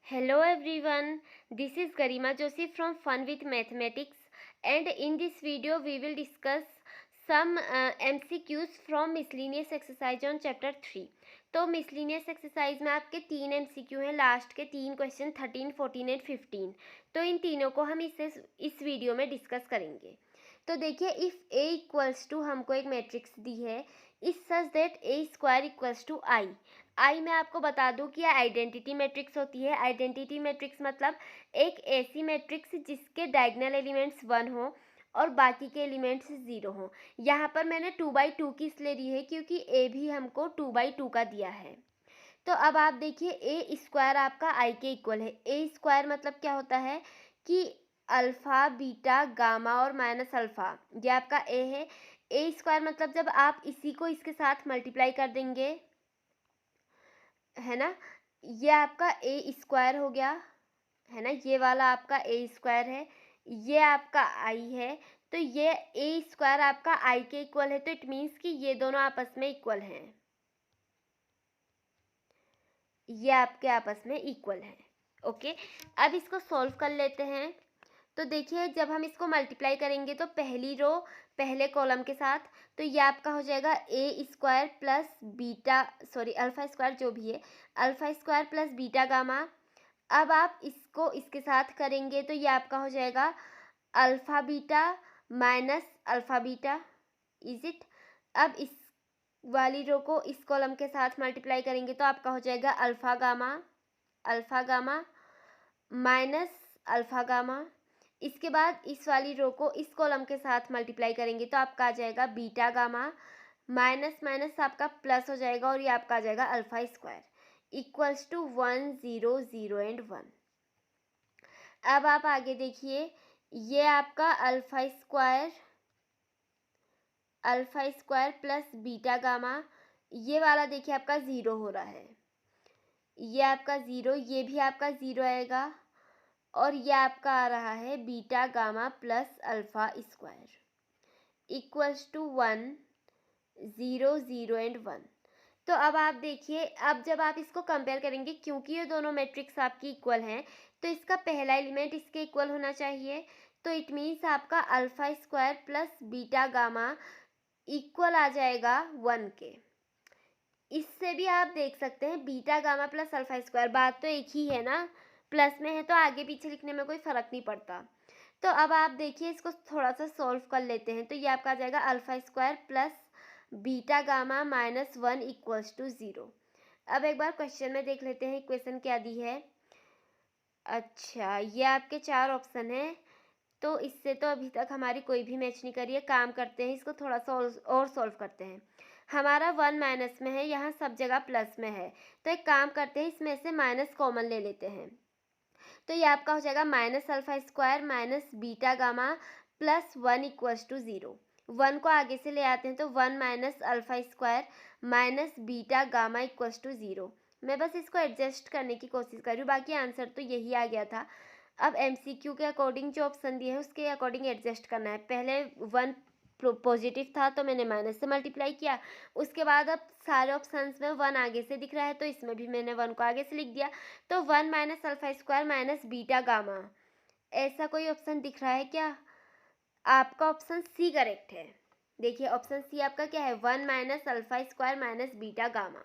Hello everyone, this is Garima Joshi from Fun with Mathematics, and in this video we will discuss some MCQs from miscellaneous exercise on chapter 3. तो miscellaneous exercise में आपके 3 MCQ हैं, last के 3 question 13, 14 and 15. तो इन तीनों को हम इस वीडियो में डिस्कस करेंगे. तो देखिए, इफ़ A इक्वल्स टू, हमको एक मैट्रिक्स दी है, is such that A square equals to I मैं आपको बता दूं कि आइडेंटिटी मैट्रिक्स होती है. आइडेंटिटी मैट्रिक्स मतलब एक ऐसी मैट्रिक्स जिसके डायगोनल एलिमेंट्स 1 हो और बाकी के एलिमेंट्स 0 हो. यहाँ पर मैंने 2/2 की इसलिए दी है क्योंकि ए भी हमको 2/2 का दिया है. तो अब आप देखिए, ए स्क्वायर आपका आई के इक्वल है. ए स्क्वायर मतलब क्या होता है कि अल्फ़ा, बीटा, गामा और माइनस अल्फ़ा, ये आपका ए है. ए स्क्वायर मतलब जब आप इसी को इसके साथ मल्टीप्लाई कर देंगे, है ना, ये आपका ए स्क्वायर हो गया, है ना, ये वाला आपका ए स्क्वायर है, ये आपका आई है. तो ये ए स्क्वायर आपका आई के इक्वल है, तो इट मीन्स कि ये दोनों आपस में इक्वल हैं, ये आपके आपस में इक्वल हैं. ओके, अब इसको सॉल्व कर लेते हैं. तो देखिए, जब हम इसको मल्टीप्लाई करेंगे तो पहली रो पहले कॉलम के साथ, तो ये आपका हो जाएगा A square plus beta, sorry alpha square, जो भी है, alpha square plus beta gamma. अब आप इसको इसके साथ करेंगे तो ये आपका हो जाएगा alpha beta minus alpha beta. Is it. अब इस वाली रो को इस कॉलम के साथ मल्टीप्लाई करेंगे तो आपका हो जाएगा alpha gamma minus alpha gamma. इसके बाद इस वाली रो को इस कॉलम के साथ मल्टीप्लाई करेंगे तो आपका आ जाएगा बीटा गामा माइनस माइनस आपका प्लस हो जाएगा और ये आपका आ जाएगा alpha square equals to 1 0 0 and 1. अब आप आगे देखिए, ये आपका alpha square plus beta gamma, ये वाला देखिए आपका 0 हो रहा है, ये आपका 0, ये भी आपका 0 आएगा, और ये आपका आ रहा है beta gamma plus alpha square equals to 1 0 0 and 1. तो अब आप देखिए, अब जब आप इसको कंपेयर करेंगे, क्योंकि ये दोनों मैट्रिक्स आपकी इक्वल हैं, तो इसका पहला एलिमेंट इसके इक्वल होना चाहिए. तो इट मीन्स आपका alpha square plus beta gamma equal आ जाएगा 1 के. इससे भी आप देख सकते हैं beta gamma plus alpha square, बात तो एक ही है ना, प्लस में है तो आगे पीछे लिखने में कोई फ़र्क नहीं पड़ता. तो अब आप देखिए, इसको थोड़ा सा सॉल्व कर लेते हैं. तो ये आपका आ जाएगा alpha square plus beta gamma minus 1 equals to 0. अब एक बार क्वेश्चन में देख लेते हैं इक्वेशन क्या दी है. अच्छा, ये आपके 4 ऑप्शन है, तो इससे तो अभी तक हमारी कोई भी मैच नहीं करी है. काम करते हैं, इसको थोड़ा सा और सॉल्व करते हैं. हमारा 1 माइनस में है, यहाँ सब जगह प्लस में है, तो एक काम करते हैं, इसमें से माइनस कॉमन ले लेते हैं. तो ये आपका हो जाएगा minus alpha square minus beta gamma plus 1 equals to 0. 1 को आगे से ले आते हैं तो 1 minus alpha square minus beta gamma equals to 0. मैं बस इसको एडजस्ट करने की कोशिश कर रही हूँ, बाकी आंसर तो यही आ गया था. अब MCQ के अकॉर्डिंग जो ऑप्शन दिए हैं उसके अकॉर्डिंग एडजस्ट करना है. पहले 1 पॉजिटिव था तो मैंने माइनस से मल्टीप्लाई किया, उसके बाद अब सारे ऑप्शंस में 1 आगे से दिख रहा है तो इसमें भी मैंने 1 को आगे से लिख दिया. तो 1 minus alpha square minus beta gamma, ऐसा कोई ऑप्शन दिख रहा है क्या? आपका ऑप्शन सी करेक्ट है. देखिए, ऑप्शन सी आपका क्या है, 1 minus alpha square minus beta gamma,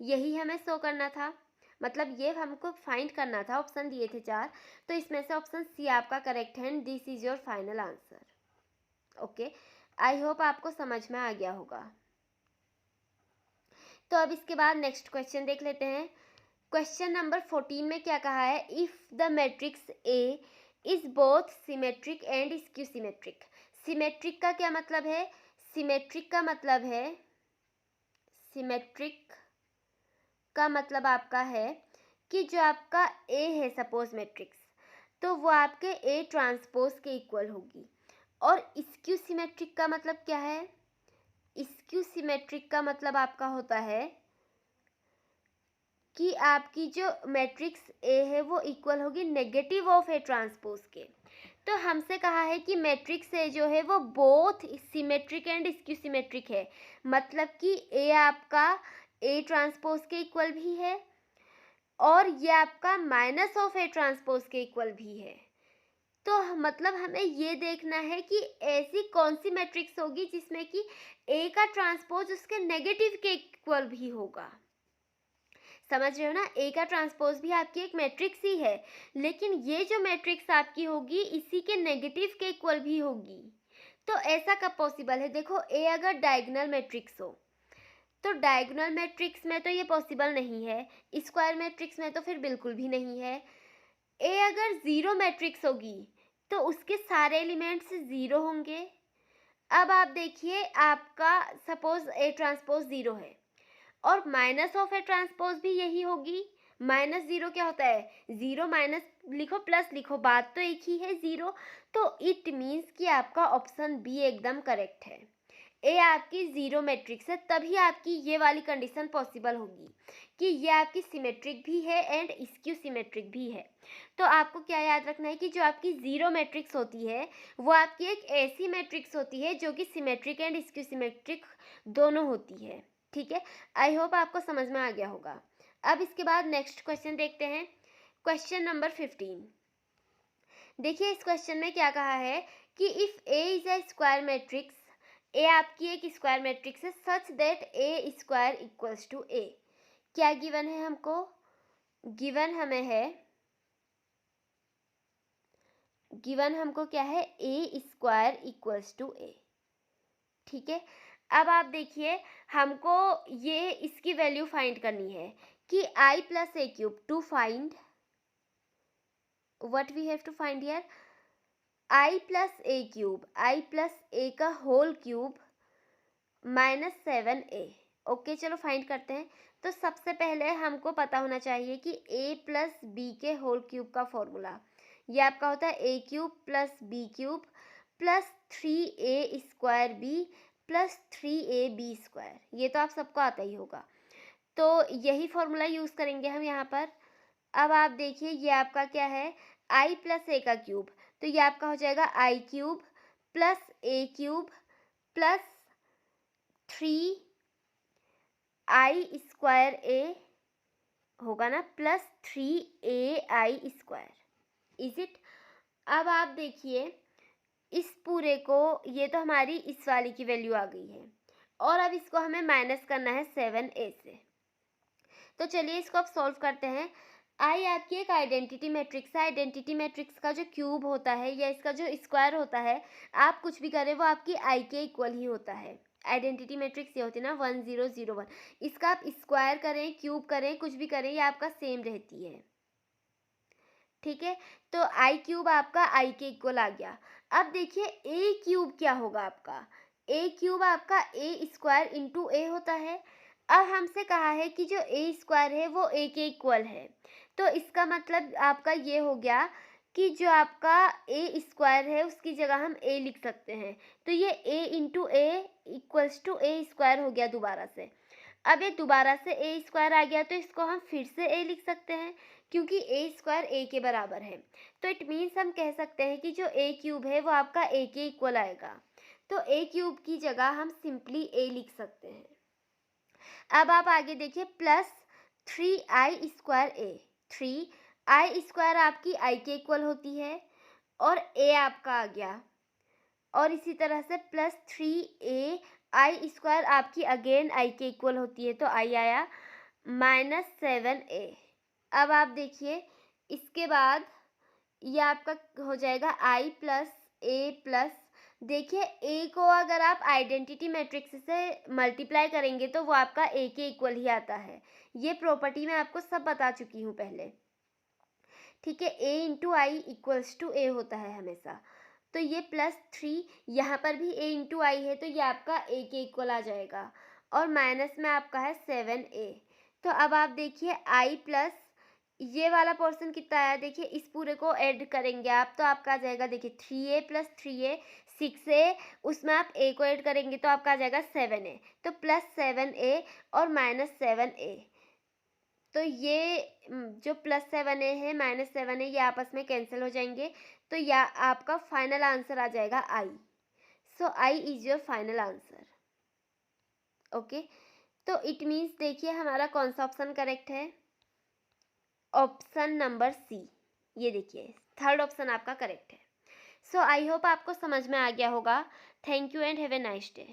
यही हमें शो करना था, मतलब ये हमको फाइंड करना था. ऑप्शन दिए थे 4, तो इसमें से ऑप्शन सी आपका करेक्ट है and this is your final answer. Okay, I hope आपको समझ में आ गया होगा. तो अब इसके बाद नेक्स्ट क्वेश्चन देख लेते हैं. क्वेश्चन नंबर 14 में क्या कहा है, if the matrix A is both symmetric and skew symmetric. Symmetric का क्या मतलब है? सिमेट्रिक का मतलब आपका है कि जो आपका ए है सपोज मैट्रिक्स, तो वो आपके ए ट्रांसपोज के इक्वल होगी. और स्क्यू सिमेट्रिक का मतलब क्या है? स्क्यू सिमेट्रिक का मतलब आपका होता है कि आपकी जो मैट्रिक्स ए है वो इक्वल होगी नेगेटिव ऑफ ए ट्रांसपोज के. तो हमसे कहा है कि मैट्रिक्स ए जो है वो both symmetric and skew symmetric है, मतलब कि ए आपका ए ट्रांसपोज के इक्वल भी है और ये आपका माइनस ऑफ ए ट्रांसपोज के इक्वल भी है। तो मतलब हमें ये देखना है कि ऐसी कौन सी मैट्रिक्स होगी जिसमें कि ए का ट्रांसपोज उसके नेगेटिव के इक्वल भी होगा। समझ रहे हो ना, ए का ट्रांसपोज भी आपकी एक मैट्रिक्स ही है, लेकिन ये जो मैट्रिक्स आपकी होगी इसी के नेगेटिव के इक्वल भी होगी। तो ऐसा कब पॉसिबल है? देखो, ए अगर डायगोनल मैट्रिक्स हो तो डायगोनल मैट्रिक्स में तो ये पॉसिबल नहीं है, स्क्वायर मैट्रिक्स में तो फिर बिल्कुल भी नहीं है। ए अगर ज़ीरो मैट्रिक्स होगी तो उसके सारे एलिमेंट्स ज़ीरो होंगे। अब आप देखिए, आपका सपोज ए ट्रांसपोज ज़ीरो है और माइनस ऑफ ए ट्रांसपोज भी यही होगी। माइनस ज़ीरो क्या होता है? ज़ीरो माइनस लिखो प्लस लिखो, बात तो एक ही है, ज़ीरो। तो इट मीन्स कि आपका ऑप्शन बी एकदम करेक्ट है। ए आपकी ज़ीरो मैट्रिक्स है, तभी आपकी ये वाली कंडीशन पॉसिबल होगी कि ये आपकी सिमेट्रिक भी है एंड स्क्यू सिमेट्रिक भी है। तो आपको क्या याद रखना है कि जो आपकी ज़ीरो मैट्रिक्स होती है वो आपकी एक ऐसी मैट्रिक्स होती है जो कि सिमेट्रिक एंड स्क्यू सिमेट्रिक दोनों होती है। ठीक है, आई होप आपको समझ में आ गया होगा। अब इसके बाद नेक्स्ट क्वेश्चन देखते हैं, क्वेश्चन नंबर 15। देखिए, इस क्वेश्चन में क्या कहा है कि if A is a square matrix, A आपकी एक स्क्वायर मैट्रिक्स है such that A square equals to A. क्या गिवन है हमको? गिवन हमें है, गिवन हमको क्या है? ए स्क्वायर इक्वल्स टू ए। ठीक है, अब आप देखिए, हमको ये इसकी वैल्यू फाइंड करनी है कि I plus A cube, to find what we have to find here, I plus A cube, I plus A का whole cube minus 7a। Okay, चलो फाइंड करते हैं। तो सबसे पहले हमको पता होना चाहिए कि a प्लस बी के होल क्यूब का फॉर्मूला, ये आपका होता है a cube plus B cube plus 3a square B plus 3ab square. ये तो आप सबको आता ही होगा, तो यही फॉर्मूला यूज़ करेंगे हम यहाँ पर। अब आप देखिए, ये आपका क्या है? i प्लस ए का क्यूब, तो ये आपका हो जाएगा आई cube plus A cube plus 3 I square ए होगा ना, plus 3ai square. Is it? अब आप देखिए, इस पूरे को, ये तो हमारी इस वाली की वैल्यू आ गई है और अब इसको हमें माइनस करना है 7a से। तो चलिए इसको अब सॉल्व करते हैं। आई आपकी एक आइडेंटिटी मैट्रिक्स है। आइडेंटिटी मैट्रिक्स का जो क्यूब होता है या इसका जो स्क्वायर होता है, आप कुछ भी करें वो आपकी आई के इक्वल ही होता है। आइडेंटिटी मैट्रिक्स ये होती है ना 1 0 0 1, इसका आप स्क्वायर करें, क्यूब करें, कुछ भी करें, ये आपका सेम रहती है। ठीक है, तो आई क्यूब आपका आई के इक्वल आ गया। अब देखिए, ए क्यूब क्या होगा आपका? ए क्यूब आपका ए स्क्वायर इंटू ए होता है। अब हमसे कहा है कि जो ए स्क्वायर है वो ए के इक्वल है, तो इसका मतलब आपका ये हो गया कि जो आपका ए स्क्वायर है उसकी जगह हम ए लिख सकते हैं। तो ये A into A equals to A square हो गया दोबारा से। अब ये दोबारा से ए स्क्वायर आ गया तो इसको हम फिर से ए लिख सकते हैं क्योंकि ए स्क्वायर ए के बराबर है। तो इट मीन्स हम कह सकते हैं कि जो ए क्यूब है वो आपका ए के इक्वल आएगा। तो ए क्यूब की जगह हम सिंपली ए लिख सकते हैं। अब आप आगे देखिए, प्लस 3i स्क्वायर ए, 3i स्क्वायर आपकी आई के इक्वल होती है और ए आपका आ गया, और इसी तरह से प्लस 3ai स्क्वायर आपकी अगेन आई के इक्वल होती है, तो आई आया माइनस 7a। अब आप देखिए, इसके बाद ये आपका हो जाएगा आई प्लस ए प्लस, देखिए ए को अगर आप आइडेंटिटी मैट्रिक्स से मल्टीप्लाई करेंगे तो वो आपका ए के इक्वल ही आता है। ये प्रॉपर्टी मैं आपको सब बता चुकी हूँ पहले। ठीक है, ए इंटू आई इक्वल्स टू ए होता है हमेशा। तो ये प्लस 3, यहाँ पर भी ए इंटू आई है तो ये आपका ए के इक्वल आ जाएगा, और माइनस में आपका है 7a। तो अब आप देखिए, आई प्लस ये वाला पोर्शन कितना आया, देखिए इस पूरे को ऐड करेंगे आप तो आपका आ जाएगा, देखिए 3a प्लस 3a 6a, उसमें आप a को ऐड करेंगे तो आपका आ जाएगा 7a, तो प्लस 7a और माइनस 7a। तो ये जो प्लस 7a है माइनस 7a ये आपस में कैंसिल हो जाएंगे, तो या आपका फाइनल आंसर आ जाएगा I. So I is your final answer. Okay, तो इट मीन्स देखिए हमारा कौन सा ऑप्शन करेक्ट है? ऑप्शन नंबर सी, ये देखिए थर्ड ऑप्शन आपका करेक्ट है। सो आई होप आपको समझ में आ गया होगा। Thank you and have a nice day.